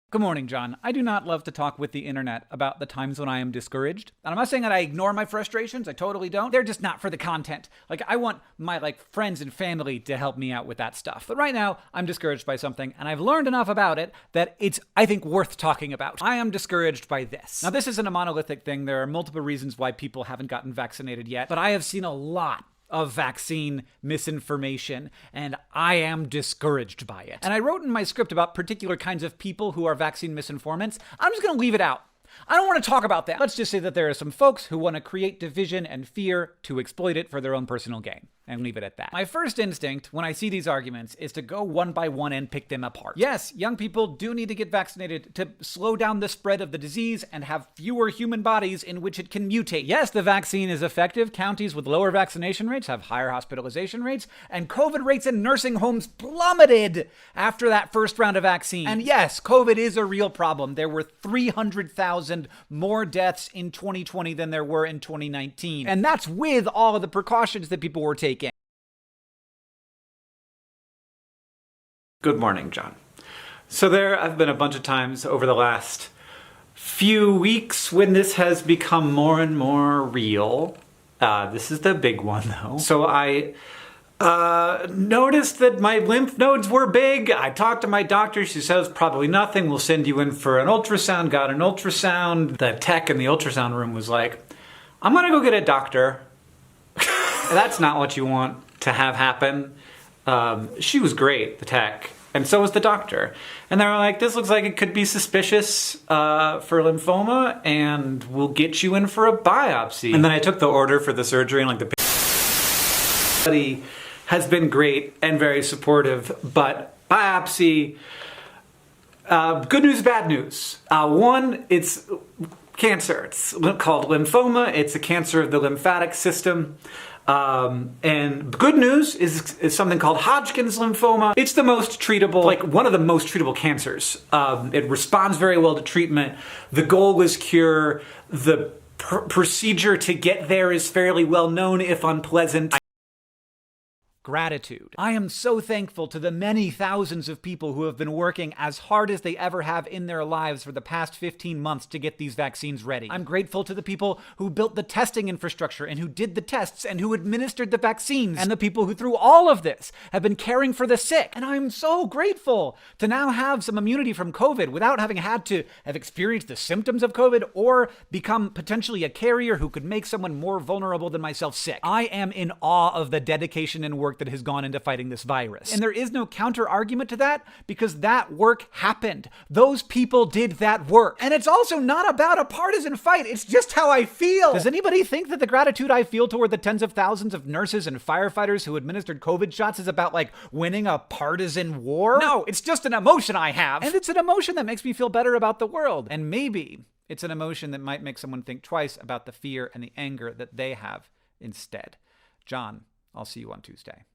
Good morning, John. I do not love to talk with the internet about the times when I am discouraged. And I'm not saying that I ignore my frustrations. I totally don't. They're just not for the content. I want my friends and family to help me out with that stuff. But right now, I'm discouraged by something, and I've learned enough about it that it's, I think, worth talking about. I am discouraged by this. Now, this isn't a monolithic thing. There are multiple reasons why people haven't gotten vaccinated yet, but I have seen a lot of vaccine misinformation, and I am discouraged by it. And I wrote in my script about particular kinds of people who are vaccine misinformants. I'm just gonna leave it out. I don't want to talk about that. Let's just say that there are some folks who want to create division and fear to exploit it for their own personal gain, and leave it at that. My first instinct when I see these arguments is to go one by one and pick them apart. Yes, young people do need to get vaccinated to slow down the spread of the disease and have fewer human bodies in which it can mutate. Yes, the vaccine is effective. Counties with lower vaccination rates have higher hospitalization rates, and COVID rates in nursing homes plummeted after that first round of vaccine. And yes, COVID is a real problem. There were 300,000 more deaths in 2020 than there were in 2019. And that's with all of the precautions that people were taking. Good morning, John. So there have been a bunch of times over the last few weeks when this has become more and more real. This is the big one, though. So I noticed that my lymph nodes were big. I talked to my doctor. She says probably nothing. We'll send you in for an ultrasound. Got an ultrasound. The tech in the ultrasound room was like, I'm gonna go get a doctor. That's not what you want to have happen. She was great, the tech, and so was the doctor. And they were like, this looks like it could be suspicious for lymphoma, and we'll get you in for a biopsy. And then I took the order for the surgery, and the study has been great and very supportive, but biopsy, good news, bad news. One, it's cancer. It's called lymphoma. It's a cancer of the lymphatic system. And good news is something called Hodgkin's lymphoma. It's the most treatable, one of the most treatable cancers. It responds very well to treatment. The goal is cure. The procedure to get there is fairly well known, if unpleasant. Gratitude. I am so thankful to the many thousands of people who have been working as hard as they ever have in their lives for the past 15 months to get these vaccines ready. I'm grateful to the people who built the testing infrastructure and who did the tests and who administered the vaccines, and the people who through all of this have been caring for the sick. And I'm so grateful to now have some immunity from COVID without having had to have experienced the symptoms of COVID or become potentially a carrier who could make someone more vulnerable than myself sick. I am in awe of the dedication and work that has gone into fighting this virus. And there is no counter argument to that because that work happened. Those people did that work. And it's also not about a partisan fight. It's just how I feel. Does anybody think that the gratitude I feel toward the tens of thousands of nurses and firefighters who administered COVID shots is about winning a partisan war? No, it's just an emotion I have. And it's an emotion that makes me feel better about the world. And maybe it's an emotion that might make someone think twice about the fear and the anger that they have instead. John, I'll see you on Tuesday.